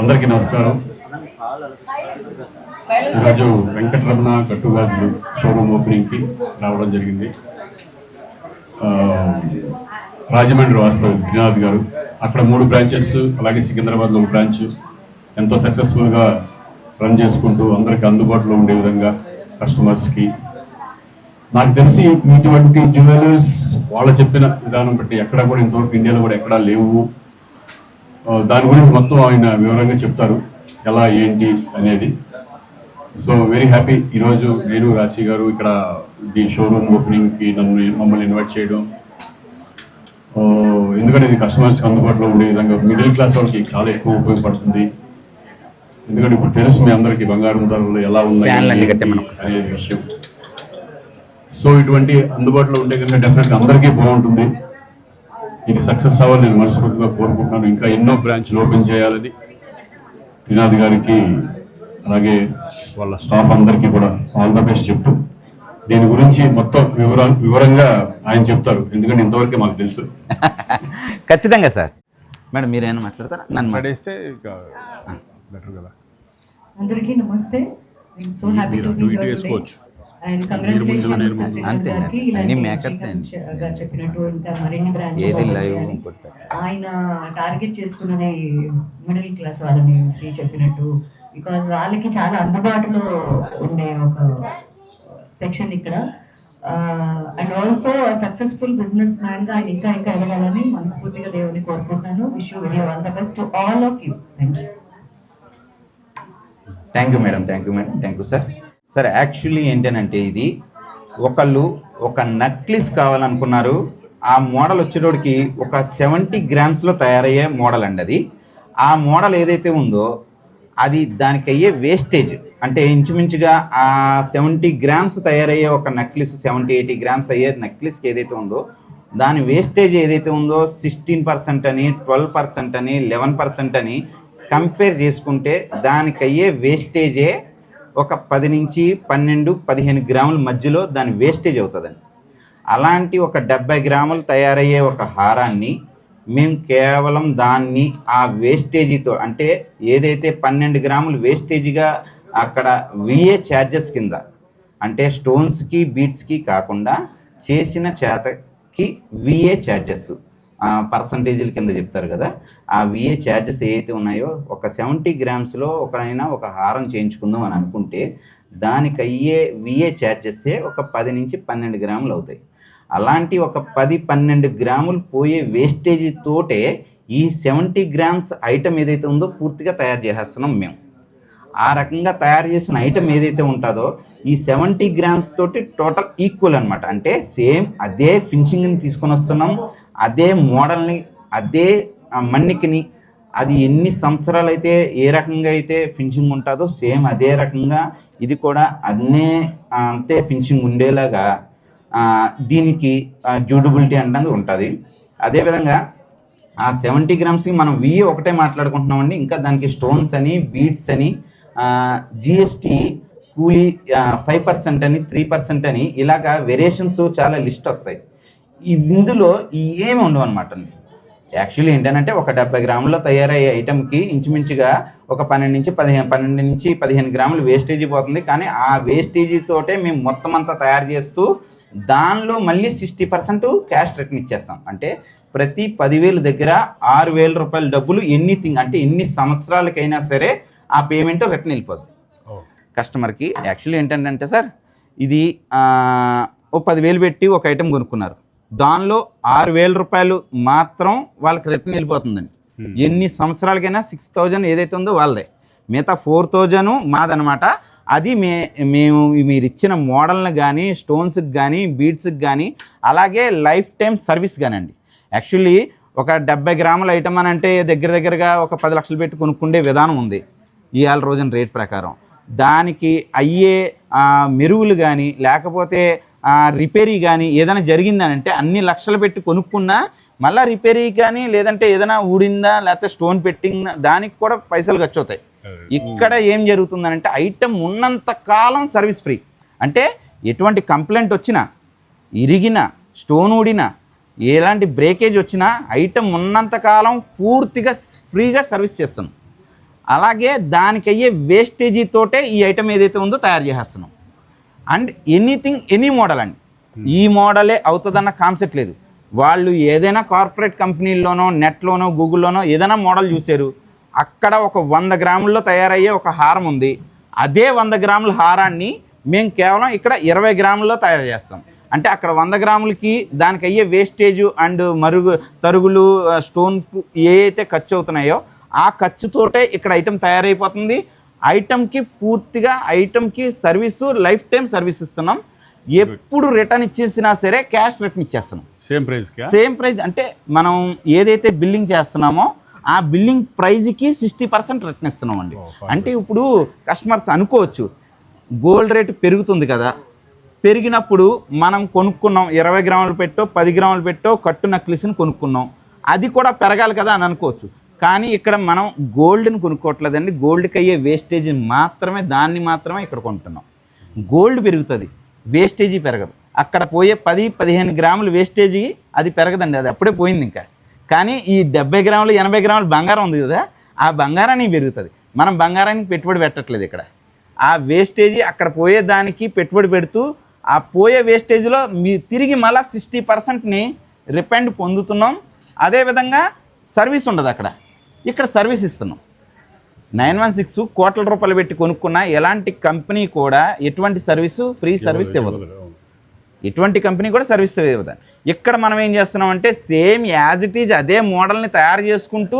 అందరికీ నమస్కారం. ఈరోజు వెంకటరమణ గట్టుగాజులు షోరూమ్ ఓపెనింగ్కి రావడం జరిగింది. రాజమండ్రి వాస్తవ త్రినాథ్ గారు అక్కడ 3 బ్రాంచెస్, అలాగే సికింద్రాబాద్లో 1 బ్రాంచ్ ఎంతో సక్సెస్ఫుల్గా రన్ చేసుకుంటూ అందరికి అందుబాటులో ఉండే విధంగా కస్టమర్స్కి, నాకు తెలిసి ఇటువంటి జ్యువెలర్స్ వాళ్ళు చెప్పిన విధానం బట్టి ఎక్కడా కూడా ఇంతవరకు ఇండియాలో కూడా ఎక్కడా లేవు. దాని గురించి మొత్తం ఆయన వివరంగా చెప్తారు, ఎలా ఏంటి అనేది. సో వెరీ హ్యాపీ ఈరోజు నేను రాశి గారు ఇక్కడ ఈ షోరూమ్ ఓపెనింగ్కి మమ్మల్ని ఇన్వైట్ చేయడం. ఎందుకంటే ఇది కస్టమర్స్కి అందుబాటులో ఉండే విధంగా మిడిల్ క్లాస్ వాళ్ళకి చాలా ఎక్కువ ఉపయోగపడుతుంది. ఎందుకంటే ఇప్పుడు తెలుసు మీ అందరికీ బంగారం ధరలు ఎలా ఉన్నాయి అనే విషయం. సో ఇటువంటి అందుబాటులో ఉండే కనుక డెఫినెట్గా అందరికీ బాగుంటుంది. ఇది సక్సెస్ అవ్వాలి నేను మనస్ఫూర్తిగా కోరుకుంటున్నాను. ఇంకా ఎన్నో బ్రాంచ్లు ఓపెన్ చేయాలని త్రినాథ్ గారికి అలాగే వాళ్ళ స్టాఫ్ అందరికీ కూడా ఆల్ ద బెస్ట్ చెప్తూ, దీని గురించి మొత్తం వివరంగా ఆయన చెప్తారు, ఎందుకంటే ఇంతవరకే మాకు తెలుసు. ఖచ్చితంగా సార్. మేడం మీరేమైనా మాట్లాడతారా? నన్ను మాట్లాడేస్తే బెటర్ కదా. అందరికీ నమస్తే. I'm so happy to be here today and congratulations గారికి ఇలాంటి మేకర్స్ గారు చెప్పినట్టు ఇంకా మరిన్ని బ్రాంచెస్ ఆయన టార్గెట్ చేసుకున్నది మిడిల్ క్లాస్ వాళ్ళని శ్రీ చెప్పినట్టు, బికాజ్ వాళ్ళకి చాలా అందుబాటులో ఉండే ఒక సెక్షన్ ఇక్కడ. And also successful business man గా ఆయన ఇంకా ఇంకా ఎదగాలని మనస్ఫూర్తిగా దేవుని కోరుకుంటున్నాను. Wish you very all the best to all of you. Thank you madam. Thank you sir. Sir actually ఏంటనంటే ఇది ఒకళ్ళు ఒక నక్లిస్ కావాలనుకున్నారు. ఆ మోడల్ వచ్చేటోడికి ఒక 70 గ్రామ్స్లో తయారయ్యే మోడల్ అండి. అది ఆ మోడల్ ఏదైతే ఉందో అది దానికి అయ్యే వేస్టేజ్, అంటే ఇంచుమించుగా ఆ 70 గ్రామ్స్ తయారయ్యే ఒక నక్లిస్ 70-80 గ్రామ్స్ అయ్యే నక్లిస్కి ఏదైతే ఉందో దాని వేస్టేజ్ ఏదైతే ఉందో 16% అని, 12% అని, 11% అని కంపేర్ చేసుకుంటే దానికి అయ్యే వేస్టేజే ఒక 10 నుంచి 12-15 గ్రాముల మధ్యలో దాని వేస్టేజ్ అవుతుందండి. అలాంటి ఒక 70 గ్రాములు తయారయ్యే ఒక హారాన్ని మేము కేవలం దాన్ని ఆ వేస్టేజీతో, అంటే ఏదైతే 12 గ్రాములు వేస్టేజీగా అక్కడ విఏ ఛార్జెస్ కింద, అంటే స్టోన్స్కి బీట్స్కి కాకుండా చేసిన చేతకి విఏ ఛార్జెస్ పర్సంటేజీల కింద చెప్తారు కదా, ఆ విఏ ఛార్జెస్ ఏవైతే ఉన్నాయో ఒక 70 గ్రామ్స్లో ఒకరైనా ఒక హారం చేయించుకుందాం అని అనుకుంటే దానికి అయ్యే విఏ ఛార్జెస్సే ఒక 10 నుంచి 12 గ్రాములు అవుతాయి. అలాంటి ఒక 10-12 గ్రాములు పోయే వేస్టేజీ తోటే ఈ 70 గ్రామ్స్ ఐటమ్ ఏదైతే ఉందో పూర్తిగా తయారు చేసేస్తున్నాం మేము. ఆ రకంగా తయారు చేసిన ఐటమ్ ఏదైతే ఉంటుందో ఈ 70 గ్రామ్స్ తోటి టోటల్ ఈక్వల్ అనమాట. అంటే సేమ్ అదే ఫినిషింగ్ని తీసుకొని వస్తున్నాం, అదే మోడల్ని, అదే మన్నికని, అది ఎన్ని సంవత్సరాలు అయితే ఏ రకంగా అయితే ఫినిషింగ్ ఉంటుందో సేమ్ అదే రకంగా ఇది కూడా అంతే ఫినిషింగ్ ఉండేలాగా దీనికి డ్యూరబిలిటీ అనేది ఉంటుంది. అదేవిధంగా ఆ 70 గ్రామ్స్కి మనం విఏ ఒకటే మాట్లాడుకుంటున్నామండి. ఇంకా దానికి స్టోన్స్ అని, బీడ్స్ అని, జిఎస్టీ, కూలీ 5% అని, 3% అని, ఇలాగా వేరియేషన్స్ చాలా లిస్ట్ వస్తాయి. ఇందులో ఏమి ఉండవు అనమాట. యాక్చువల్లీ ఏంటంటే ఒక 70 గ్రాముల్లో తయారయ్యే ఐటమ్కి ఇంచుమించుగా ఒక 12 నుంచి 15 గ్రాములు వేస్టేజీ పోతుంది. కానీ ఆ వేస్టేజీతోటే మేము మొత్తం అంతా తయారు చేస్తూ దానిలో మళ్ళీ 60% క్యాష్ రిటర్న్ ఇచ్చేస్తాం. అంటే ప్రతి 10,000 దగ్గర 6,000 రూపాయల డబ్బులు అంటే ఎన్ని సంవత్సరాలకైనా సరే ఆ పేమెంట్ రిటర్న్ వెళ్ళిపోద్ది కస్టమర్కి. యాక్చువల్లీ ఏంటంటే సార్ ఇది ఓ 10,000 పెట్టి ఒక ఐటెం కొనుక్కున్నారు, దానిలో 6,000 రూపాయలు మాత్రం వాళ్ళకి రిటర్న్ వెళ్ళిపోతుందండి. ఎన్ని సంవత్సరాలకైనా 6,000 ఏదైతే ఉందో వాళ్ళదే, మిగతా 4,000 మాదనమాట. అది మేము మీరు ఇచ్చిన మోడల్ని కానీ, స్టోన్స్కి కానీ, బీడ్స్కి కానీ, అలాగే లైఫ్ టైం సర్వీస్ కానండి. యాక్చువల్లీ ఒక 70 గ్రాముల ఐటమ్ అని అంటే దగ్గరగా ఒక 10 లక్షలు పెట్టి కొనుక్కుండే విధానం ఉంది ఇవాళ రోజున రేట్ ప్రకారం. దానికి అయ్యే మెరుగులు కానీ లేకపోతే రిపేరీ కానీ ఏదైనా జరిగిందనంటే అన్ని లక్షలు పెట్టి కొనుక్కున్నా మళ్ళీ రిపేరీ కానీ లేదంటే ఏదైనా ఊడిందా లేకపోతే స్టోన్ పెట్టిందా దానికి కూడా పైసలు ఖర్చు అవుతాయి. ఇక్కడ ఏం జరుగుతుందనంటే ఐటమ్ ఉన్నంత కాలం సర్వీస్ ఫ్రీ. అంటే ఎటువంటి కంప్లైంట్ వచ్చినా, ఇరిగిన, స్టోన్ ఊడినా, ఎలాంటి బ్రేకేజ్ వచ్చినా ఐటమ్ ఉన్నంతకాలం పూర్తిగా ఫ్రీగా సర్వీస్ చేస్తాం. అలాగే దానికి అయ్యే వేస్టేజీ తోటే ఈ ఐటమ్ ఏదైతే ఉందో తయారు చేసేస్తున్నాం. అండ్ ఎనీథింగ్ ఎనీ మోడల్ అండి, ఈ మోడలే అవుతుందన్న కాన్సెప్ట్ లేదు. వాళ్ళు ఏదైనా కార్పొరేట్ కంపెనీల్లోనో నెట్లోనో గూగుల్లోనో ఏదైనా మోడల్ చూశారు, అక్కడ ఒక 100 గ్రాముల్లో తయారయ్యే ఒక హారం ఉంది, అదే 100 గ్రాముల హారాన్ని మేము కేవలం ఇక్కడ 20 గ్రాముల్లో తయారు చేస్తాం. అంటే అక్కడ 100 గ్రాములకి దానికి అయ్యే వేస్టేజ్ అండ్ తరుగులు స్టోన్ ఏ అయితే ఖర్చు అవుతున్నాయో ఆ ఖర్చుతోటే ఇక్కడ ఐటెం తయారైపోతుంది. ఐటెంకి పూర్తిగా ఐటెంకి సర్వీసు లైఫ్ టైం సర్వీస్ ఇస్తున్నాం. ఎప్పుడు రిటర్న్ ఇచ్చేసినా సరే క్యాష్ రిటర్న్ ఇచ్చేస్తున్నాం. సేమ్ ప్రైజ్ అంటే మనం ఏదైతే బిల్లింగ్ చేస్తున్నామో ఆ బిల్లింగ్ ప్రైజ్కి 60% రిటర్న్ ఇస్తున్నాం అండి. అంటే ఇప్పుడు కస్టమర్స్ అనుకోవచ్చు గోల్డ్ రేటు పెరుగుతుంది కదా, పెరిగినప్పుడు మనం కొనుక్కున్నాం 20 గ్రాములు పెట్టో 10 గ్రాములు పెట్టో కట్టు నక్లిస్ని కొనుక్కున్నాం, అది కూడా పెరగాలి కదా అని అనుకోవచ్చు. కానీ ఇక్కడ మనం గోల్డ్ని కొనుక్కోవట్లేదండి, గోల్డ్కి అయ్యే వేస్టేజ్ మాత్రమే దాన్ని మాత్రమే ఇక్కడ కొంటున్నాం. గోల్డ్ పెరుగుతుంది, వేస్టేజీ పెరగదు. అక్కడ పోయే 10-15 గ్రాములు వేస్టేజీ అది పెరగదండి, అది అప్పుడే పోయింది ఇంకా. కానీ ఈ 70 గ్రాములు 80 గ్రాములు బంగారం ఉంది కదా, ఆ బంగారానికి పెరుగుతుంది. మనం బంగారానికి పెట్టుబడి పెట్టట్లేదు ఇక్కడ, ఆ వేస్టేజీ అక్కడ పోయే దానికి పెట్టుబడి పెడుతూ ఆ పోయే వేస్టేజ్లో తిరిగి మళ్ళీ 60%ని రిఫండ్ పొందుతున్నాం. అదేవిధంగా సర్వీస్ ఉండదు అక్కడ, ఇక్కడ సర్వీస్ ఇస్తున్నాం. 916 కోట్ల రూపాయలు పెట్టి కొనుక్కున్న ఎలాంటి కంపెనీ కూడా ఎటువంటి సర్వీసు ఫ్రీ సర్వీస్ ఇవ్వదు, ఎటువంటి కంపెనీ కూడా సర్వీస్ ఇవ్వదు. ఇక్కడ మనం ఏం చేస్తున్నామంటే సేమ్ యాజ్ ఇట్ ఈజ్ అదే మోడల్ని తయారు చేసుకుంటూ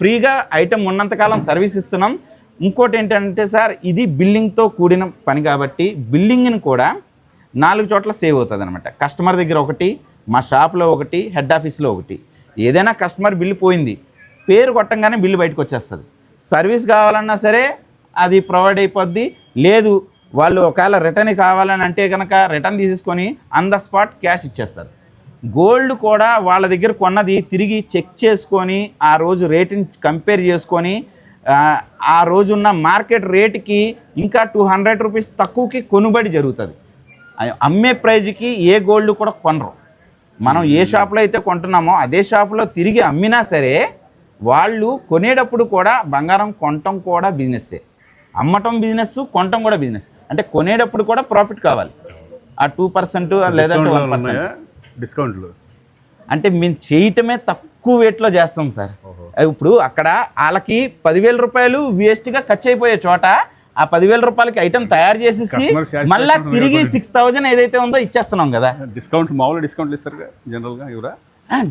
ఫ్రీగా ఐటెం ఉన్నంతకాలం సర్వీస్ ఇస్తున్నాం. ఇంకోటి ఏంటంటే సార్, ఇది బిల్లింగ్తో కూడిన పని కాబట్టి బిల్లింగ్ని కూడా 4 చోట్ల సేవ్ అవుతుంది అనమాట. కస్టమర్ దగ్గర ఒకటి, మా షాప్లో ఒకటి, హెడ్ ఆఫీస్లో ఒకటి. ఏదైనా కస్టమర్ బిల్లు పోయింది, పేరు కొట్టంగానే బిల్లు బయటకు వచ్చేస్తుంది. సర్వీస్ కావాలన్నా సరే అది ప్రొవైడ్ అయిపోద్ది. లేదు వాళ్ళు ఒకవేళ రిటర్న్ కావాలని అంటే కనుక రిటర్న్ తీసేసుకొని ఆన్ ద స్పాట్ క్యాష్ ఇచ్చేస్తారు. గోల్డ్ కూడా వాళ్ళ దగ్గర కొన్నది తిరిగి చెక్ చేసుకొని ఆ రోజు రేటుని కంపేర్ చేసుకొని ఆ రోజున్న మార్కెట్ రేటుకి ఇంకా 200 రూపీస్ తక్కువకి కొనుబడి జరుగుతుంది. అమ్మే ప్రైజ్కి ఏ గోల్డ్ కూడా కొనరు. మనం ఏ షాప్లో అయితే కొంటున్నామో అదే షాపులో తిరిగి అమ్మినా సరే వాళ్ళు కొనేటప్పుడు కూడా బంగారం కొనటం కూడా బిజినెస్సే, అమ్మటం బిజినెస్, కొనటం కూడా బిజినెస్. అంటే కొనేటప్పుడు కూడా ప్రాఫిట్ కావాలి. ఆ 2% లేదంటే 1% డిస్కౌంట్లు అంటే మేము చేయటమే తక్కువ రేట్లో చేస్తాం సార్. ఇప్పుడు అక్కడ వాళ్ళకి 10,000 రూపాయలు వేస్ట్గా ఖర్చు అయిపోయే చోట ఆ 10,000 రూపాయలకి ఐటమ్ తయారు చేసేసి మళ్ళీ తిరిగి 6,000 ఏదైతే ఉందో ఇచ్చేస్తున్నాం కదా. డిస్కౌంట్ మామూలు డిస్కౌంట్లు ఇస్తారు జనరల్గా ఇవరా?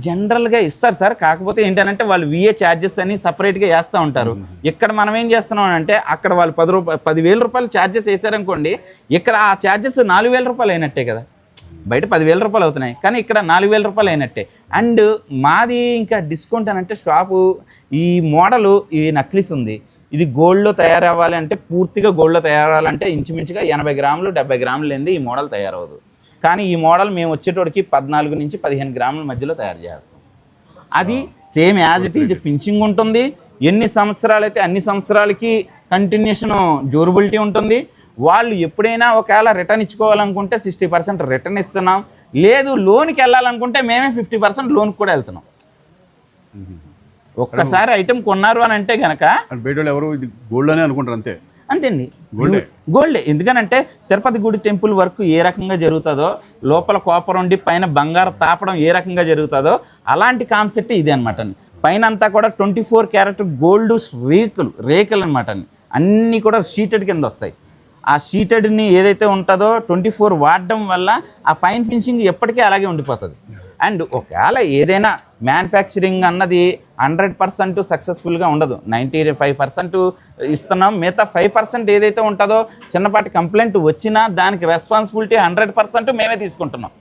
జనరల్గా ఇస్తారు సార్, కాకపోతే ఏంటంటే వాళ్ళు విఏ ఛార్జెస్ అని సపరేట్గా వేస్తూ ఉంటారు. ఇక్కడ మనం ఏం చేస్తున్నాం అంటే అక్కడ వాళ్ళు 10,000 రూపాయలు ఛార్జెస్ వేసారనుకోండి, ఇక్కడ ఆ ఛార్జెస్ 4,000 రూపాయలు అయినట్టే కదా. బయట 10,000 రూపాయలు అవుతున్నాయి కానీ ఇక్కడ 4,000 రూపాయలు అయినట్టే. అండ్ మాది ఇంకా డిస్కౌంట్ అని అంటే షాపు ఈ మోడలు ఈ నక్లిస్ ఉంది, ఇది గోల్డ్లో తయారవ్వాలి అంటే పూర్తిగా గోల్డ్లో తయారవ్వాలంటే ఇంచుమించుగా 80 గ్రాములు 70 గ్రాములు లేనిది ఈ మోడల్ తయారవదు. కానీ ఈ మోడల్ మేము వచ్చేటోడికి 14 నుంచి 15 గ్రాముల మధ్యలో తయారు చేస్తాం. అది same as it is finishing ఉంటుంది. ఎన్ని సంవత్సరాలు అయితే అన్ని సంవత్సరాలకి కంటిన్యూషన్ డ్యూరబిలిటీ ఉంటుంది. వాళ్ళు ఎప్పుడైనా ఒకవేళ రిటర్న్ ఇచ్చుకోవాలనుకుంటే 60% రిటర్న్ ఇస్తున్నాం. లేదు లోన్కి వెళ్ళాలనుకుంటే మేమే 50% లోన్కి కూడా వెళ్తున్నాం. ఒక్కసారి ఐటమ్ కొన్నారు అని అంటే కనుక ఎవరు ఇది గోల్డ్ అనే అనుకుంటారు అంతే. అంతేండి, గోల్డే. ఎందుకనంటే తిరుపతి గుడి టెంపుల్ వర్క్ ఏ రకంగా జరుగుతుందో, లోపల కాపర్ ఉండి పైన బంగారు తాపడం ఏ రకంగా జరుగుతుందో అలాంటి కాన్సెప్ట్ ఇది అనమాట. పైన అంతా కూడా 24 క్యారెట్ గోల్డ్ రేకులు అనమాట. అన్నీ కూడా షీటెడ్ కింద వస్తాయి. ఆ షీటెడ్ని ఏదైతే ఉంటుందో 24 వాడడం వల్ల ఆ ఫైన్ ఫినిషింగ్ ఎప్పటికీ అలాగే ఉండిపోతుంది. అండ్ ఒకవేళ ఏదైనా మ్యానుఫ్యాక్చరింగ్ అన్నది 100% సక్సెస్ఫుల్గా ఉండదు. 95% ఇస్తున్నాం. మిగతా 5% ఏదైతే ఉంటుందో చిన్నపాటి కంప్లైంట్ వచ్చినా దానికి రెస్పాన్సిబిలిటీ 100% మేమే తీసుకుంటున్నాం.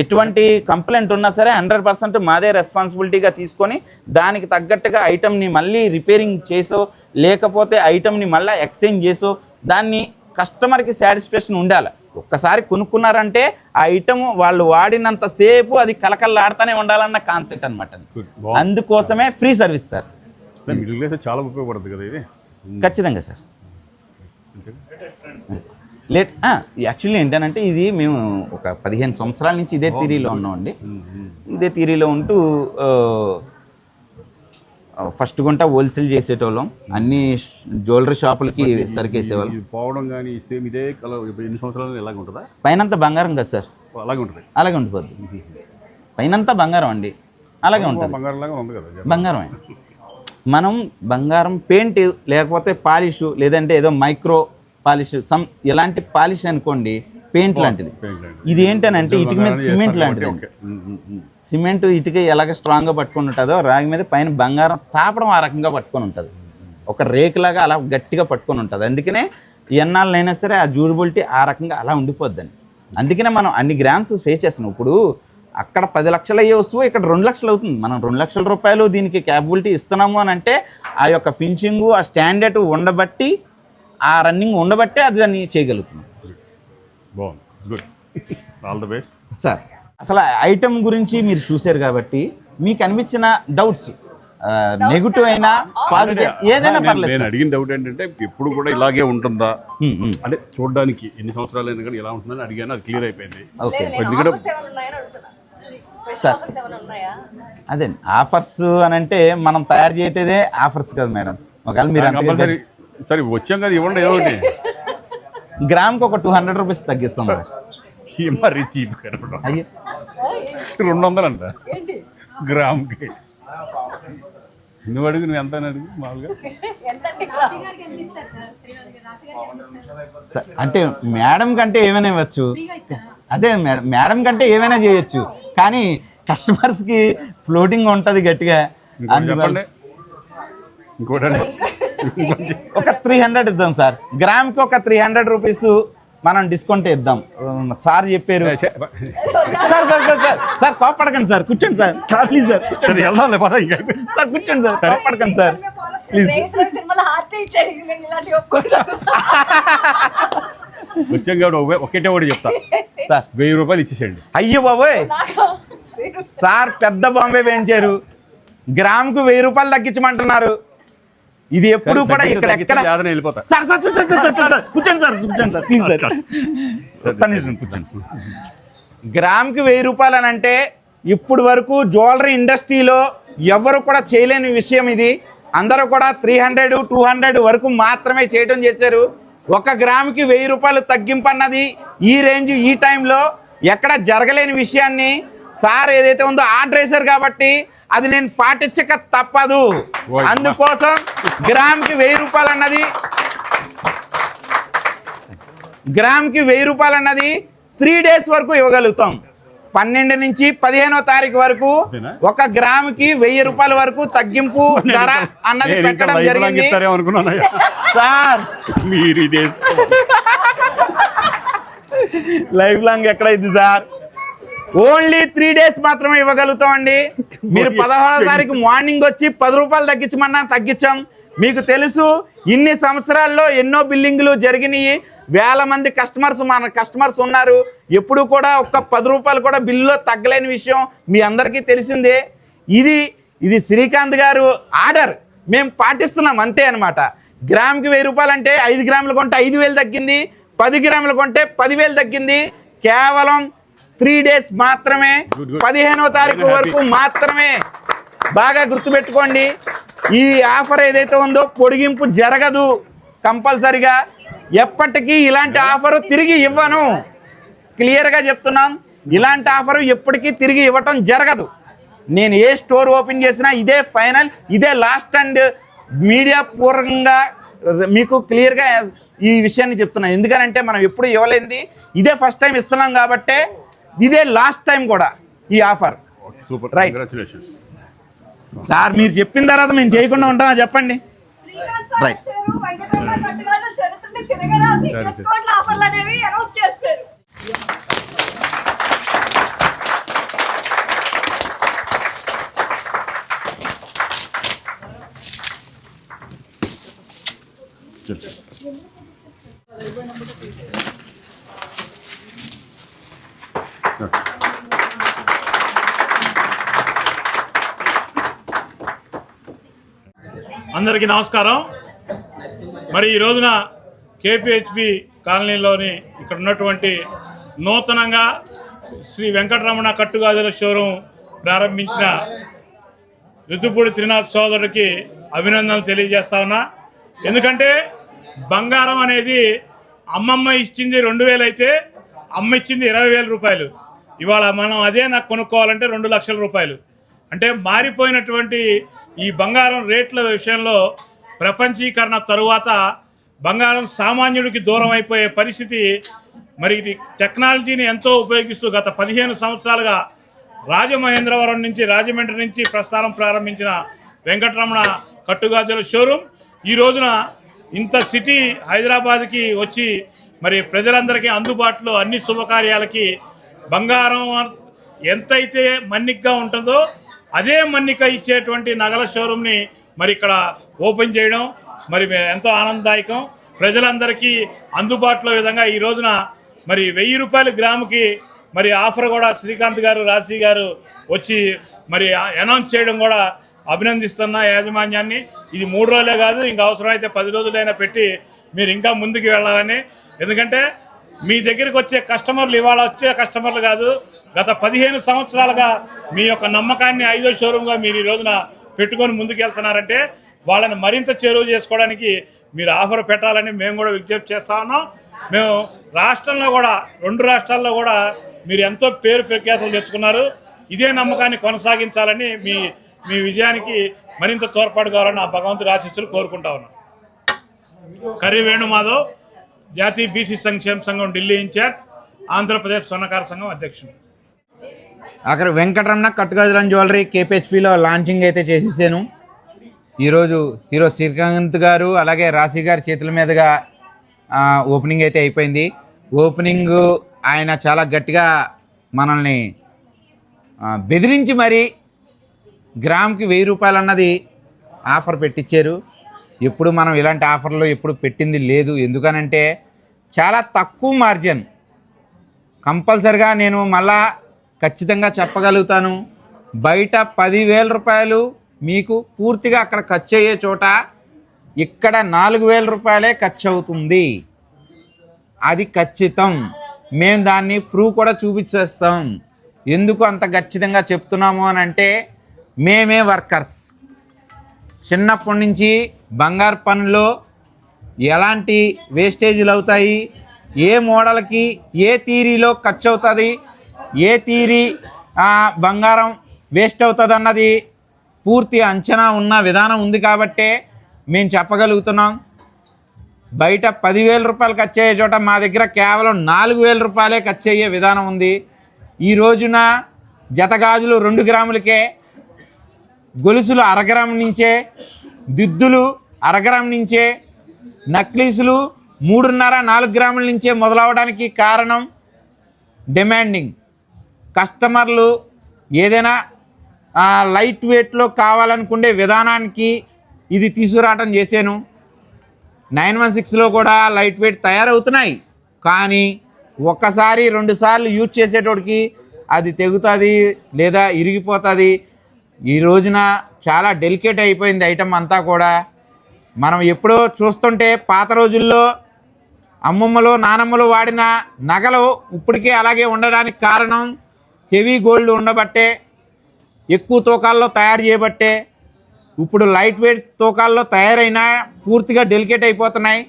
ఎటువంటి కంప్లైంట్ ఉన్నా సరే 100% మాదే రెస్పాన్సిబిలిటీగా తీసుకొని దానికి తగ్గట్టుగా ఐటమ్ని మళ్ళీ రిపేరింగ్ చేసో లేకపోతే ఐటమ్ని మళ్ళీ ఎక్స్చేంజ్ చేసో దాన్ని కస్టమర్కి సాటిస్ఫాక్షన్ ఉండాలి. ఒక్కసారి కొనుక్కున్నారంటే ఆ ఐటమ్ వాళ్ళు వాడినంత సేపు అది కలకల్లాడుతూనే ఉండాలన్న కాన్సెప్ట్ అనమాట. అందుకోసమే ఫ్రీ సర్వీస్ సార్. చాలా ఉపయోగపడుతుంది కదా ఇది. ఖచ్చితంగా సార్. యాక్చువల్లీ ఏంటంటే ఇది మేము ఒక 15 సంవత్సరాల నుంచి ఇదే థియరీలో ఉన్నామండి. ఇదే థియరీలో ఉంటూ ఫస్ట్ గుంట హోల్సేల్ చేసేటోళ్ళం, అన్ని జ్యువెలరీ షాపులకి సరికేసేవాళ్ళం. ఇది పోవడం కానీ సేమ్ ఇదే కలర్ ఎన్ని సంవత్సరాలు ఎలాగ ఉంటుందా? పైనంతా బంగారం కదా సార్, అలాగే ఉంటుంది. అలాగే ఉండిపోద్ది. పైనంతా బంగారం అండి, అలాగే ఉంటుంది. బంగారం లాగా ఉంది కదా. బంగారమే. మనం బంగారం పెయింట్ లేకపోతే పాలిష్, లేదంటే ఏదో మైక్రో పాలిష్ ఎలాంటి పాలిష్ అనుకోండి, పెయింట్ లాంటిది. ఇది ఏంటనంటే ఇటుక మీద సిమెంట్ లాంటిది. సిమెంట్ ఇటుక ఎలాగ స్ట్రాంగ్గా పట్టుకొని ఉంటుందో రాగి మీద పైన బంగారం తాపడం ఆ రకంగా పట్టుకొని ఉంటుంది, ఒక రేకులాగా అలా గట్టిగా పట్టుకొని ఉంటుంది. అందుకనే ఎన్నాళ్ళైనా సరే ఆ డ్యూరబిలిటీ ఆ రకంగా అలా ఉండిపోద్దని. అందుకనే మనం అన్ని గ్రామ్స్ ఫేస్ చేస్తున్నాం. ఇప్పుడు అక్కడ 10 లక్షలు అయ్యే వస్తువు ఇక్కడ 2 లక్షలు అవుతుంది. మనం 2 లక్షల రూపాయలు దీనికి క్యాపబిలిటీ ఇస్తున్నాము అని అంటే ఆ యొక్క ఫినిషింగు, ఆ స్టాండర్డ్ ఉండబట్టి, ఆ రన్నింగ్ ఉండబట్టే అది దాన్ని చేయగలుగుతున్నాం. బాగుంది, good, all the best sir. అసలు ఐటమ్ గురించి మీరు చూశారు కాబట్టి మీకు అనిపించిన డౌట్స్ నెగిటివ్ అయినా పాజిటివ్ ఏదైనా పర్లేదు. నేను అడిగిన డౌట్ ఏంటంటే ఎప్పుడు కూడా ఇలాగే ఉంటుందా అంటే చూడడానికి ఎన్ని సంవత్సరాలు అయినా కానీ ఇలా ఉంటుందని అడిగాను, అది క్లియర్ అయిపోయింది. ఓకే, ఎందుకంటే సార్ అదే ఆఫర్స్ అని అంటే మనం తయారు చేయటేదే ఆఫర్స్ కదా మేడం. ఒకవేళ మీరు సరే వచ్చాం కదా, ఇవ్వండి ఏదో ఒకటి. గ్రామ్కి ఒక 200 రూపీస్ తగ్గిస్తాం. మరీ చీప్ 200 అంట గ్రామ్కి. నువ్వు అడుగు, నువ్వు ఎంత అడుగు మామూలుగా. అంటే మేడం కంటే ఏమైనా ఇవ్వచ్చు, అదే మేడం కంటే ఏమైనా చేయొచ్చు, కానీ కస్టమర్స్కి ఫ్లోటింగ్ ఉంటుంది గట్టిగా. చెప్పండి ఇంకోటండి. ఒక 300 ఇద్దాం సార్, గ్రామ్కి ఒక 300 రూపీస్ మనం డిస్కౌంట్ ఇద్దాం. సార్ చెప్పారు. Sir sir sir sir sir కోపడకండి సార్, కూర్చోండి సార్, ప్లీజ్ సార్ సార్ కూర్చోండి సార్, కోపడకండి సార్ ప్లీజ్. వచ్చాం కాబట్టి ఒకటే ఒకటి చెప్తా సార్, 1000 రూపాయలు ఇచ్చేసేయండి. అయ్యో బాబోయ్ సార్, పెద్ద బాంబే వేయించారు, గ్రామ్కు 1000 రూపాయలు తగ్గించమంటున్నారు. ఇది ఎప్పుడు కూడా ఇక్కడ ఎక్కడ వెళ్ళిపోతా. సార్ సార్ కూర్చోండి సార్, కూర్చోండి సార్ ప్లీజ్ సార్, కూర్చోండి. గ్రామ్కి 1000 రూపాయలు అని అంటే ఇప్పుడు వరకు జ్యువెలరీ ఇండస్ట్రీలో ఎవరు కూడా చేయలేని విషయం ఇది. అందరూ కూడా 300, 200 వరకు మాత్రమే చేయడం చేశారు. 1 గ్రామ్కి 1000 రూపాయలు తగ్గింపు అన్నది ఈ రేంజ్ ఈ టైంలో ఎక్కడ జరగలేని విషయాన్ని సార్ ఏదైతే ఉందో ఆర్డర్ వేశారు కాబట్టి అది నేను పాటించక తప్పదు. అందుకోసం గ్రామ్కి 1000 రూపాయలు అన్నది, గ్రామ్కి 1000 రూపాయలు అన్నది 3 డేస్ వరకు ఇవ్వగలుగుతాం. 12 నుంచి 15వ తారీఖు వరకు 1 గ్రాముకి 1000 రూపాయల వరకు తగ్గింపు ధర అన్నది పెట్టడం జరిగింది సార్. లైఫ్ లాంగ్ ఎక్కడైంది సార్, ఓన్లీ 3 డేస్ మాత్రమే ఇవ్వగలుగుతామండి. మీరు 16వ తారీఖు మార్నింగ్ వచ్చి 10 రూపాయలు తగ్గించమన్నా తగ్గించాం. మీకు తెలుసు ఇన్ని సంవత్సరాల్లో ఎన్నో బిల్లింగ్లు జరిగినాయి, వేల మంది మన కస్టమర్స్ ఉన్నారు. ఎప్పుడు కూడా ఒక్క 10 రూపాయలు కూడా బిల్లులో తగ్గలేని విషయం మీ అందరికీ తెలిసిందే. ఇది శ్రీకాంత్ గారు ఆర్డర్, మేము పాటిస్తున్నాం అంతే అనమాట. గ్రామ్కి 1000 రూపాయలు అంటే 5 గ్రాములు కొంటే 5000 తగ్గింది, 10 గ్రాములు కొంటే 10,000 తగ్గింది. కేవలం 3 డేస్ మాత్రమే, 15వ తారీఖు వరకు మాత్రమే. బాగా గుర్తుపెట్టుకోండి, ఈ ఆఫర్ ఏదైతే ఉందో పొడిగింపు జరగదు కంపల్సరిగా. ఎప్పటికీ ఇలాంటి ఆఫరు తిరిగి ఇవ్వను, క్లియర్గా చెప్తున్నాం. ఇలాంటి ఆఫరు ఎప్పటికీ తిరిగి ఇవ్వటం జరగదు. నేను ఏ స్టోర్ ఓపెన్ చేసినా ఇదే ఫైనల్, ఇదే లాస్ట్ అండ్ మీడియా పూర్వకంగా మీకు క్లియర్గా ఈ విషయాన్ని చెప్తున్నాను. ఎందుకనంటే మనం ఎప్పుడు ఇవ్వలేంది, ఇదే ఫస్ట్ టైం ఇస్తున్నాం కాబట్టి ఇదే లాస్ట్ టైం కూడా ఈ ఆఫర్. రైట్ సార్, మీరు చెప్పిన తర్వాత మేము చేయకుండా ఉంటామా చెప్పండి. రైట్ అందరికీ నమస్కారం. మరి ఈ రోజున కేపీహెచ్బి కాలనీలోని ఇక్కడ ఉన్నటువంటి నూతనంగా శ్రీ వెంకటరమణ కట్టుగాజుల షోరూమ్ ప్రారంభించిన రుతుపూడి త్రినాథ్ సోదరుడికి అభినందనలు తెలియజేస్తా ఉన్నా. ఎందుకంటే బంగారం అనేది అమ్మమ్మ ఇచ్చింది 2,000 అయితే అమ్మ ఇచ్చింది 20,000 రూపాయలు. ఇవాళ మనం అదే నాకు కొనుక్కోవాలంటే 2 లక్షల రూపాయలు. అంటే మారిపోయినటువంటి ఈ బంగారం రేట్ల విషయంలో ప్రపంచీకరణ తరువాత బంగారం సామాన్యుడికి దూరం అయిపోయే పరిస్థితి. మరి టెక్నాలజీని ఎంతో ఉపయోగిస్తూ గత 15 సంవత్సరాలుగా రాజమహేంద్రవరం నుంచి రాజమండ్రి నుంచి ప్రస్థానం ప్రారంభించిన వెంకటరమణ కట్టుగాజుల షోరూమ్ ఈ రోజున ఇంత సిటీ హైదరాబాద్కి వచ్చి మరి ప్రజలందరికీ అందుబాటులో అన్ని శుభకార్యాలకి బంగారం ఎంతైతే మన్నికగా ఉంటుందో అదే మన్నిక ఇచ్చేటువంటి నగల షోరూమ్ని మరి ఇక్కడ ఓపెన్ చేయడం మరి ఎంతో ఆనందదాయకం. ప్రజలందరికీ అందుబాటులో విధంగా ఈ రోజున మరి 1000 రూపాయలు గ్రాముకి మరి ఆఫర్ కూడా శ్రీకాంత్ గారు రాశి గారు వచ్చి మరి అనౌన్స్ చేయడం కూడా అభినందిస్తున్న యాజమాన్యాన్ని. ఇది 3 రోజులే కాదు, ఇంకా అవసరమైతే 10 రోజులైనా పెట్టి మీరు ఇంకా ముందుకు వెళ్ళాలని. ఎందుకంటే మీ దగ్గరికి వచ్చే కస్టమర్లు ఇవాళ వచ్చే కస్టమర్లు కాదు, గత 15 సంవత్సరాలుగా మీ యొక్క నమ్మకాన్ని 5వ షోరూమ్గా మీరు ఈ రోజున పెట్టుకొని ముందుకు వెళ్తున్నారంటే వాళ్ళని మరింత చేరువ చేసుకోవడానికి మీరు ఆఫర్ పెట్టాలని మేము కూడా విజ్ఞప్తి చేస్తా ఉన్నాం. మేము రాష్ట్రంలో కూడా 2 రాష్ట్రాల్లో కూడా మీరు ఎంతో పేరు ప్రఖ్యాతులు తెచ్చుకున్నారు. ఇదే నమ్మకాన్ని కొనసాగించాలని మీ విజయానికి మరింత తోడ్పాటు కావాలని ఆ భగవంతుడి ఆశీస్సులు కోరుకుంటా ఉన్నాం. కర్రీ వేణుమాధవ్, జాతీయ బీసీ సంక్షేమ సంఘం ఢిల్లీ ఇన్ఛార్జ్, ఆంధ్రప్రదేశ్ స్వర్ణకార సంఘం అధ్యక్షుడు. అక్కడ వెంకటరమణ కట్టుగాజుల జ్యువెలరీ కేపీహెచ్పిలో లాంచింగ్ అయితే చేసేసాను. ఈరోజు హీరో శ్రీకాంత్ గారు అలాగే రాశి గారి చేతుల మీదుగా ఓపెనింగ్ అయితే అయిపోయింది. ఓపెనింగ్ ఆయన చాలా గట్టిగా మనల్ని బెదిరించి మరి గ్రామ్కి 1000 రూపాయలు అన్నది ఆఫర్ పెట్టించారు. ఎప్పుడు మనం ఇలాంటి ఆఫర్లు ఎప్పుడు పెట్టింది లేదు. ఎందుకనంటే చాలా తక్కువ మార్జిన్. కంపల్సరిగా నేను మళ్ళా ఖచ్చితంగా చెప్పగలుగుతాను, బయట 10,000 రూపాయలు మీకు పూర్తిగా అక్కడ ఖర్చు అయ్యే చోట ఇక్కడ 4,000 రూపాయలే ఖర్చు అవుతుంది. అది ఖచ్చితం. మేము దాన్ని ప్రూవ్ కూడా చూపించేస్తాం. ఎందుకు అంత ఖచ్చితంగా చెప్తున్నాము అని అంటే మేమే వర్కర్స్. చిన్నప్పటి నుంచి బంగారు పనుల్లో ఎలాంటి వేస్టేజీలు అవుతాయి, ఏ మోడల్కి ఏ థీరీలో ఖర్చు అవుతుంది, ఏ థీరీ బంగారం వేస్ట్ అవుతుంది అన్నది పూర్తి అంచనా ఉన్న విధానం ఉంది కాబట్టే మేము చెప్పగలుగుతున్నాం. బయట 10,000 రూపాయలు ఖర్చు అయ్యే చోట మా దగ్గర కేవలం 4,000 రూపాయలే ఖర్చు అయ్యే విధానం ఉంది. ఈ రోజున జత గాజులు 2 గ్రాములకే, గొలుసులు 1/2 గ్రాము నుంచే, దిద్దులు 1/2 గ్రాము నుంచే, నక్లీసులు 3.5-4 గ్రాముల నుంచే మొదలవడానికి కారణం డిమాండింగ్. కస్టమర్లు ఏదైనా లైట్ వెయిట్లో కావాలనుకునే విధానానికి ఇది తీసుకురావటం చేశాను. 916లో కూడా లైట్ వెయిట్ తయారవుతున్నాయి. కానీ ఒక్కసారి 2 సార్లు యూజ్ చేసేటోడికి అది తెగుతుంది లేదా ఇరిగిపోతుంది. ఈ రోజున చాలా డెలికేట్ అయిపోయింది ఐటమ్ అంతా కూడా. మనం ఎప్పుడో చూస్తుంటే పాత రోజుల్లో అమ్మమ్మలు నానమ్మలు వాడిన నగలు ఇప్పటికే అలాగే ఉండడానికి కారణం హెవీ గోల్డ్ ఉండబట్టే, ఎక్కువ తూకాల్లో తయారు చేయబట్టే. ఇప్పుడు లైట్ వెయిట్ తూకాల్లో తయారైనా పూర్తిగా డెలికేట్ అయిపోతున్నాయి.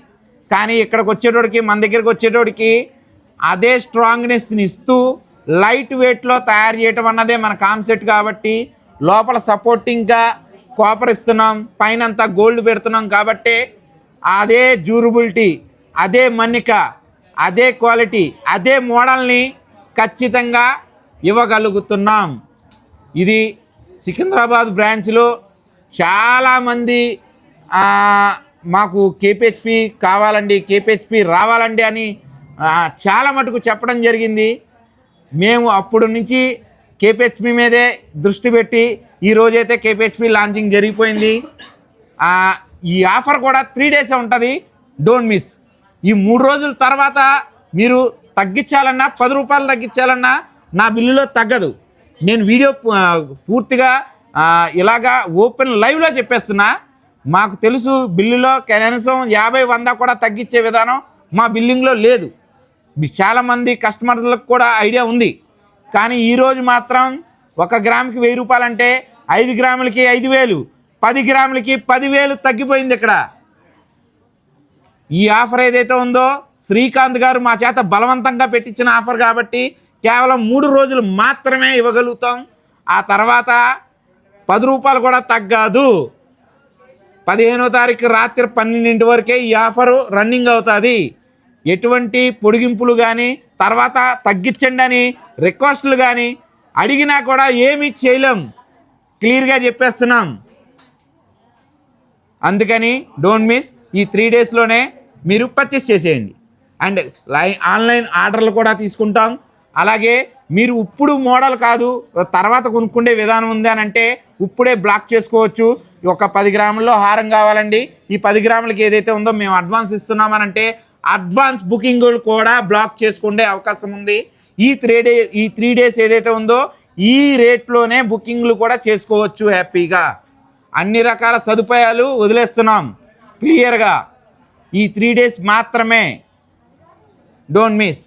కానీ ఇక్కడికి వచ్చేటోడికి, మన దగ్గరికి వచ్చేటోడికి అదే స్ట్రాంగ్నెస్ని ఇస్తూ లైట్ వెయిట్లో తయారు చేయటం అన్నదే మన కాన్సెప్ట్. కాబట్టి లోపల సపోర్టింగ్గా కాపర్ ఇస్తున్నాం, పైన అంతా గోల్డ్ పెడుతున్నాం. కాబట్టి అదే డ్యూరబిలిటీ, అదే మన్నిక, అదే క్వాలిటీ, అదే మోడల్ని ఖచ్చితంగా ఇవ్వగలుగుతున్నాం. ఇది సికింద్రాబాద్ బ్రాంచ్లో చాలామంది మాకు కేపీహెచ్పి కావాలండి, కేపీహెచ్పి రావాలండి అని చాలా మటుకు చెప్పడం జరిగింది. మేము అప్పుడు నుంచి కేపీహెచ్పి మీదే దృష్టి పెట్టి ఈరోజైతే కేపీహెచ్పి లాంచింగ్ జరిగిపోయింది. ఈ ఆఫర్ కూడా 3 డేసే ఉంటుంది, డోంట్ మిస్. ఈ 3 రోజుల తర్వాత మీరు తగ్గించాలన్నా 10 రూపాయలు తగ్గించాలన్నా నా బిల్లులో తగ్గదు. నేను వీడియో పూర్తిగా ఇలాగా ఓపెన్ లైవ్లో చెప్పేస్తున్నా. మాకు తెలుసు బిల్లులో కనీసం 50-100 కూడా తగ్గించే విధానం మా బిల్లింగ్లో లేదు. చాలామంది కస్టమర్లకు కూడా ఐడియా ఉంది. కానీ ఈరోజు మాత్రం 1 గ్రాముకి 1000 రూపాయలు అంటే 5 గ్రాములకి 5,000, 10 గ్రాములకి 10,000 తగ్గిపోయింది ఇక్కడ. ఈ ఆఫర్ ఏదైతే ఉందో శ్రీకాంత్ గారు మా చేత బలవంతంగా పెట్టించిన ఆఫర్ కాబట్టి కేవలం 3 రోజులు మాత్రమే ఇవ్వగలుగుతాం. ఆ తర్వాత 10 రూపాయలు కూడా తగ్గదు. 15వ తారీఖు రాత్రి 12 వరకే ఈ ఆఫరు రన్నింగ్ అవుతుంది. ఎటువంటి పొడిగింపులు కానీ తర్వాత తగ్గించండి అని రిక్వెస్ట్లు కానీ అడిగినా కూడా ఏమీ చేయలేం, క్లియర్గా చెప్పేస్తున్నాం. అందుకని డోంట్ మిస్. ఈ 3 డేస్లోనే మీరు పర్చేస్ చేసేయండి. అండ్ ఆన్లైన్ ఆర్డర్లు కూడా తీసుకుంటాం. అలాగే మీరు ఇప్పుడు మోడల్ కాదు తర్వాత కొనుక్కుండే విధానం ఉంది అని అంటే ఇప్పుడే బ్లాక్ చేసుకోవచ్చు. ఒక 10 గ్రాముల్లో హారం కావాలండి, ఈ 10 గ్రాములకి ఏదైతే ఉందో మేము అడ్వాన్స్ ఇస్తున్నామనంటే అడ్వాన్స్ బుకింగ్లు కూడా బ్లాక్ చేసుకునే అవకాశం ఉంది. ఈ 3 డేస్ ఏదైతే ఉందో ఈ రేట్లోనే బుకింగ్లు కూడా చేసుకోవచ్చు హ్యాపీగా. అన్ని రకాల సదుపాయాలు వదిలేస్తున్నాం క్లియర్గా. ఈ 3 డేస్ మాత్రమే, డోంట్ మిస్.